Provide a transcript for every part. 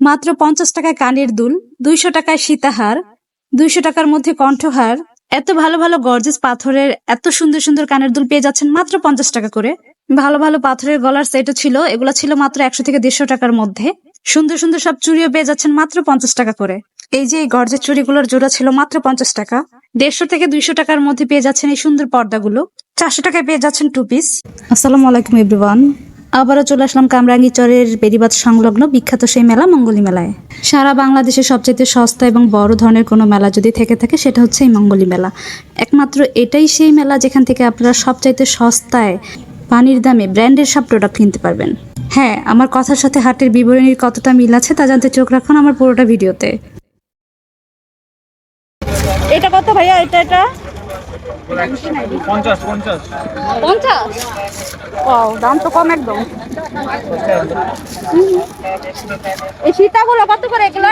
মাত্র 50 টাকায় কানের দুল, 200 টাকায় সীতাহার, 200 টাকার মধ্যে কণ্ঠহার। এত ভালো ভালো গর্জিয়াস পাথরের এত সুন্দর সুন্দর কানের দুল পেয়ে যাচ্ছেন মাত্র 50 টাকা করে। ভালো ভালো পাথরের গলার সেটও ছিল, এগুলো ছিল মাত্র 100 থেকে 150 টাকার মধ্যে। সুন্দর সুন্দর সব চুড়িও পেয়ে যাচ্ছেন মাত্র 50 টাকা করে। এই যে এই গর্জিয়াস চুড়িগুলোর জোড়া ছিল মাত্র 50 টাকা। 150 থেকে 200 টাকার মধ্যে পেয়ে যাচ্ছেন এই সুন্দর পর্দাগুলো। 400 টাকায় পেয়ে যাচ্ছেন 2 পিস। আসসালামু আলাইকুম এভরিওয়ান। আবারও চলে আসলাম কামরাঙ্গীচরের বেড়িবাঁধ সংলগ্ন বিখ্যাত সেই মেলা মঙ্গলী মেলায়। সারা বাংলাদেশের সবচেয়ে সস্তা এবং বড় ধরনের কোনো মেলা যদি থেকে থাকে সেটা হচ্ছে এই মঙ্গলী মেলা। একমাত্র এটাই সেই মেলা যেখান থেকে আপনারা সবচাইতে সস্তায় পানির দামে ব্র্যান্ডের সব প্রোডাক্ট কিনতে পারবেন। হ্যাঁ, আমার কথার সাথে হাটের বিবরণীর কতটা মিল আছে তা জানতে চোখ রাখুন আমার পুরোটা ভিডিওতে। এটা কত ভাইয়া? এটা 50 50 50। ওয়াও, দাম তো কম একদম। এই সীতাগুলো কত করে? এগুলো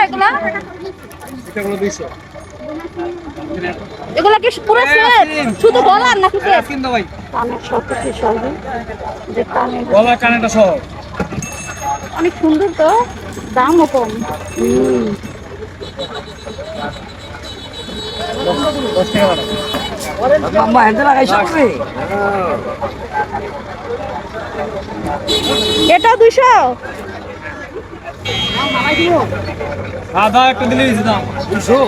এটাগুলো 200 এগুলো কি পুরো সেট? শুধু গলার নাকি সেট? কিন দাও ভাই, কানের সব কিছু সবই। যে কানের গলা কানেটা সহ অনেক সুন্দর, তো দামও কম। 10 টাকা বাড়া মাম্মা হেঁটে লাগাইছো রে। এটাও 200। আদা একটা দিলে দিছি দাম 200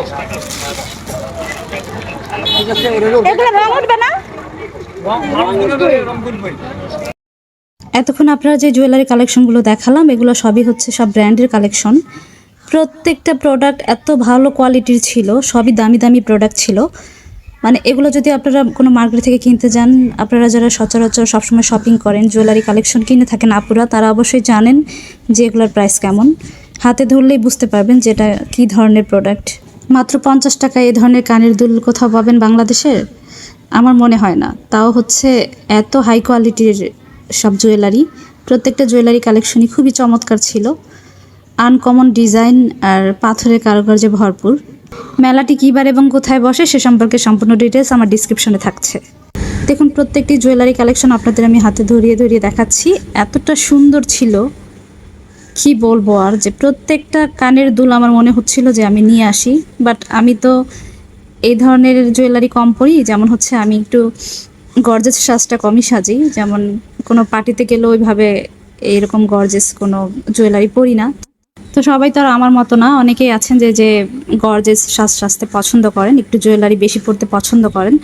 ঠিক আছে ওরে এগুলো রং উঠবে না? রং করবে। এতক্ষণ আপনারা যে জুয়েলারি কালেকশনগুলো দেখালাম এগুলো সবই হচ্ছে সব ব্র্যান্ডের কালেকশন। প্রত্যেকটা প্রোডাক্ট এত ভালো কোয়ালিটির ছিল, সবই দামি দামি প্রোডাক্ট ছিল। মানে এগুলো যদি আপনারা কোনো মার্কেট থেকে কিনতে যান, আপনারা যারা সচরাচর সবসময় শপিং করেন, জুয়েলারি কালেকশন কিনে থাকেন আপুরা, তারা অবশ্যই জানেন যে এগুলোর প্রাইস কেমন। হাতে ধরলেই বুঝতে পারবেন যে এটা কী ধরনের প্রোডাক্ট। মাত্র 50 টাকায় এই ধরনের কানের দুল কোথাও পাবেন বাংলাদেশের? আমার মনে হয় না। তাও হচ্ছে এত হাই কোয়ালিটির সব জুয়েলারি। প্রত্যেকটা জুয়েলারি কালেকশনই খুবই চমৎকার ছিল, আনকমন ডিজাইন আর পাথরের কারুকার্যে ভরপুর। মেলাটি কীবার এবং কোথায় বসে সে সম্পর্কে সম্পূর্ণ ডিটেলস আমার ডিসক্রিপশনে থাকছে। দেখুন, প্রত্যেকটি জুয়েলারি কালেকশন আপনাদের আমি হাতে ধরিয়ে ধরিয়ে দেখাচ্ছি। এতটা সুন্দর ছিল কি বলবো আর, যে প্রত্যেকটা কানের দুল আমার মনে হচ্ছিল যে আমি নিয়ে আসি। বাট আমি তো এই ধরনের জুয়েলারি কম পরি, যেমন হচ্ছে আমি একটু গর্জেস সাজটা কমই সাজি, যেমন কোনো পার্টিতে গেলে ওইভাবে এইরকম গর্জেস কোনো জুয়েলারি পরি না। তো সবাই তো আর আমার মতো না, অনেকেই আছেন যে যে গর্জেস সাজতে পছন্দ করেন, একটু জুয়েলারি বেশি পরতে পছন্দ করেন।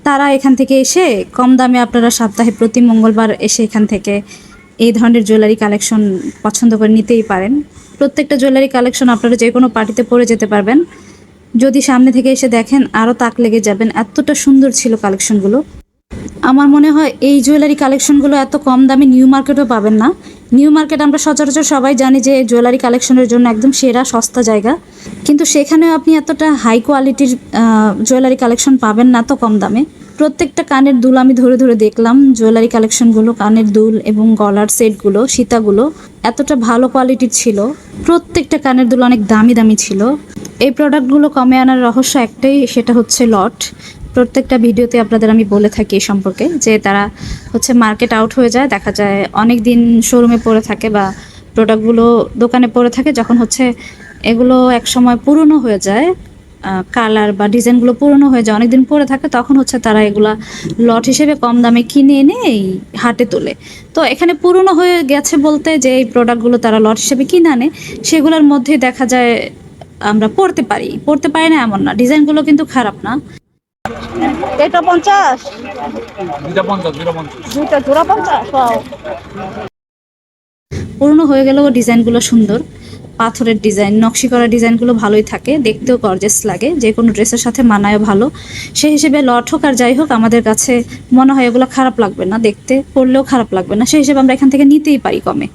তারা এখান থেকে এসে কম দামে, আপনারা সপ্তাহে প্রতি মঙ্গলবার এসে এখান থেকে এই ধরনের জুয়েলারি কালেকশন পছন্দ করে নিতেই পারেন। প্রত্যেকটা জুয়েলারি কালেকশন আপনারা যে কোনো পার্টিতে পরে যেতে পারবেন। যদি সামনে থেকে এসে দেখেন আরও তাক লেগে যাবেন, এতটা সুন্দর ছিল কালেকশনগুলো। আমার মনে হয় এই জুয়েলারি কালেকশনগুলো এত কম দামে নিউ মার্কেটও পাবেন না। নিউ মার্কেট আমরা সচরাচর সবাই জানি যে জুয়েলারি কালেকশনের জন্য একদম সেরা সস্তা জায়গা, কিন্তু সেখানেও আপনি এতটা হাই কোয়ালিটির জুয়েলারি কালেকশন পাবেন না তো কম দামে। প্রত্যেকটা কানের দুল আমি ধরে ধরে দেখলাম, জুয়েলারি কালেকশনগুলো, কানের দুল এবং গলার সেটগুলো, সীতাগুলো এতটা ভালো কোয়ালিটির ছিল। প্রত্যেকটা কানের দুল অনেক দামি দামি ছিল। এই প্রোডাক্টগুলো কমে আনার রহস্য একটাই, সেটা হচ্ছে লট। প্রত্যেকটা ভিডিওতে আপনাদের আমি বলে থাকি এই সম্পর্কে, যে তারা হচ্ছে মার্কেট আউট হয়ে যায়, দেখা যায় অনেক দিন শোরুমে পড়ে থাকে বা প্রোডাক্টগুলো দোকানে পড়ে থাকে। যখন হচ্ছে এগুলো এক সময় পুরনো হয়ে যায়, কালার বা ডিজাইনগুলো পুরনো হয়ে যায়, অনেকদিন পরে থাকে, তখন হচ্ছে তারা এগুলা লট হিসেবে কম দামে কিনে এনে এই হাটে তোলে। তো এখানে পুরনো হয়ে গেছে বলতে যে এই প্রোডাক্টগুলো তারা লট হিসেবে কিনে আনে, সেগুলোর মধ্যে দেখা যায় আমরা পড়তে পারি না এমন না, ডিজাইনগুলো কিন্তু খারাপ না। এটা 50। দুইটা 50 দুইটা জোড়া 50। ওয়াও, পুরনো হয়ে গেলেও ডিজাইনগুলো সুন্দর, পাথরের ডিজাইন, নকশি করা ডিজাইনগুলো ভালোই থাকে, দেখতেও গর্জেস লাগে, যে কোনো ড্রেসের সাথে মানায়ও ভালো। সেই হিসেবে লট হোক আর যাই হোক, আমাদের কাছে মনে হয় এগুলো খারাপ লাগবে না, দেখতে পরলেও খারাপ লাগবে না। সেই হিসেবে আমরা এখান থেকে নিতেই পারি কমে।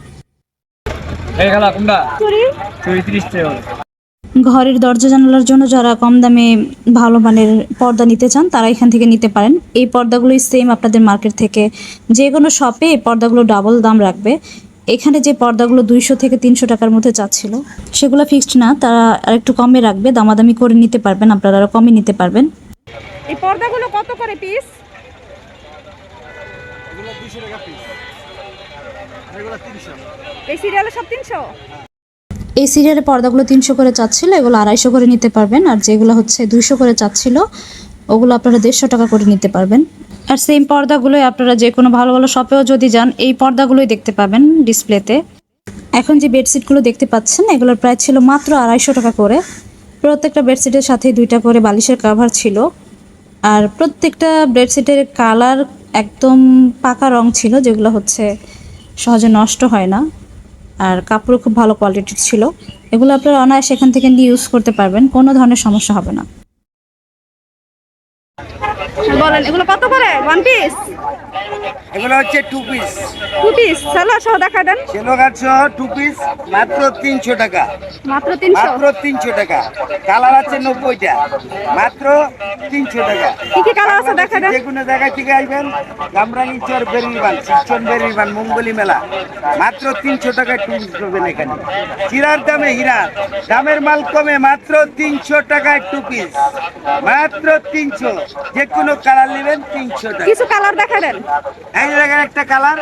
এই গলা কোনটা চুড়ি 30 টাকা। ঘরের দরজা জানালার জন্য যারা কম দামে ভালো মানের পর্দা নিতে চান তারা এখান থেকে নিতে পারেন। এই পর্দাগুলোই সেম আপনাদের মার্কেট থেকে যে কোনো শপে এই পর্দাগুলো ডাবল দাম রাখবে। এখানে যে পর্দাগুলো 200 থেকে 300 টাকার মধ্যে চাচ্ছিল, সেগুলো ফিক্সড না, তারা আরেকটু কমে রাখবে, দামাদামি করে নিতে পারবেন, আপনারা আরও কমে নিতে পারবেন। এই পর্দাগুলো কত করে পিস? এগুলো 200 টাকা পিস, এগুলো 300। এই সিরিয়ালে সব 300। এই সিরিয়ালের পর্দাগুলো 300 করে চাচ্ছিল, এগুলো 250 করে নিতে পারবেন। আর যেগুলো হচ্ছে 200 করে চাচ্ছিল ওগুলো আপনারা 150 টাকা করে নিতে পারবেন। আর সেম পর্দাগুলোই আপনারা যে কোনো ভালো ভালো শপেও যদি যান এই পর্দাগুলোই দেখতে পাবেন ডিসপ্লেতে। এখন যে বেডশিটগুলো দেখতে পাচ্ছেন এগুলোর প্রাইস ছিল মাত্র 250 টাকা করে। প্রত্যেকটা বেডশিটের সাথে 2টা করে বালিশের কভার ছিল। আর প্রত্যেকটা বেডশিটের কালার একদম পাকা রং ছিল, যেগুলো হচ্ছে সহজে নষ্ট হয় না। আর কাপড়ও খুব ভালো কোয়ালিটির ছিল। এগুলো আপনারা অনায়াসে এখান থেকে নিয়ে ইউজ করতে পারবেন, কোনো ধরনের সমস্যা হবে না। বলেন এগুলো কত করে ওয়ান পিস? এগুলো হচ্ছে 2 পিস, 2 পিস সালোয়ার সহ দেখা দেন। সেলোগার সহ 2 পিস মাত্র 300 টাকা, মাত্র 300। মাত্র 300 টাকা। কালার আছে 90টা, মাত্র 300 টাকা। কি কি কালার আছে দেখা দেন। যে কোনো জায়গা থেকে আসবেন, গামরাঙ্গি চর বেরিবান, শিবচন বেরিবান, মঙ্গলি মেলা, মাত্র 300 টাকায় 2 পিস পাবেন এখানে। হীরার দামে হীরা, দামের মাল কমে মাত্র 300 টাকায় 2 পিস, মাত্র 300। যে কোনো কালার নেবেন 300 টাকা। কিছু কালার দেখা দেন। এই দেখেন একটা কালার,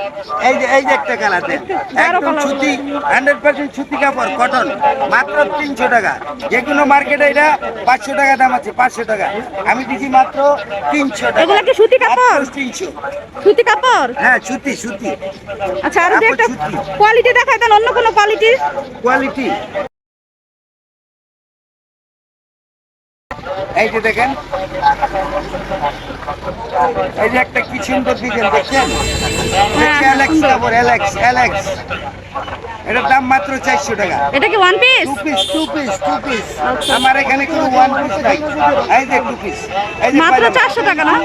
এই যে একটা কালার দেন, একদম সুতি, 100% সুতি কাপড়, কটন, মাত্র 300 টাকা। যে কোনো মার্কেটে এটা 500 টাকা দাম আছে, 500 টাকা, আমি দিচ্ছি মাত্র 300 টাকা। এগুলো কি সুতি কাপড়? মাত্র 300। সুতি কাপড়? হ্যাঁ সুতি সুতি আচ্ছা, আর যে কাপড় একটা সুতি। কোয়ালিটি দেখাই দেন, অন্য কোনো কোয়ালিটির। কোয়ালিটি এই যে দেখেন, এই যে একটা কি সুন্দর ডিজাইন দেখছেন, অ্যালেক্স কাপড়, অ্যালেক্স, এটার দাম মাত্র 400 টাকা। এটা কি ওয়ান পিস? 2 পিস। আমার এখানে কোনো 1 পিস নাই, এই যে 2 পিস, এই যে মাত্র পায়জামা। 400 টাকা না?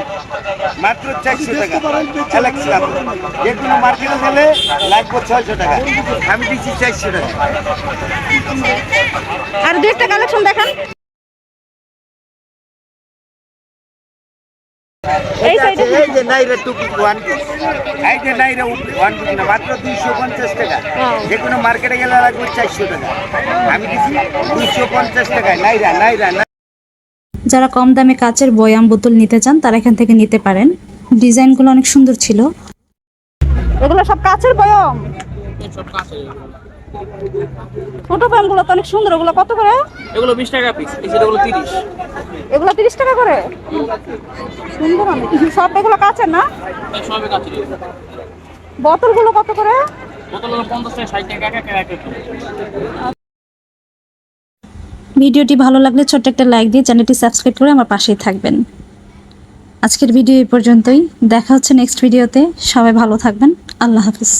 মাত্র 400 টাকা, অ্যালেক্স কাপড়। যে কোনো মার্কেটে গেলে লাগবে 600 টাকা, আমি দিচ্ছি 400 টাকা। আর দু একটা কালেকশন দেখান। এই সাইডে এই যে নাইরা 2 পিস 1 পিস, এই যে নাইরা 1 পিস না, মাত্র 250 টাকা। যে কোনো মার্কেটে গেলে লাগবে 400 টাকা, আমি দিচ্ছি 250 টাকায় নাইরা। যারা কম দামে কাচের বয়াম বোতল নিতে চান তারা এখান থেকে নিতে পারেন। ডিজাইনগুলো অনেক সুন্দর ছিল। এগুলো সব কাচের বয়ম। ছোট বয়মগুলো তো অনেক সুন্দর। ওগুলো কত করে? এগুলো 20 টাকা পিস, এগুলো 30। এগুলো 30 টাকা করে। সুন্দর অনেক। সব এগুলো কাচের না? সবই কাছে। বোতলগুলো কত করে? বোতল হলো 50 টাকা, 60 টাকা, এক এক। ভিডিওটি ভালো লাগলে ছোট্ট একটা লাইক দিয়ে চ্যানেলটি সাবস্ক্রাইব করে আমার পাশেই থাকবেন। আজকের ভিডিও এই পর্যন্তই, দেখা হচ্ছে নেক্সট ভিডিওতে। সবাই ভালো থাকবেন, আল্লাহ হাফিজ।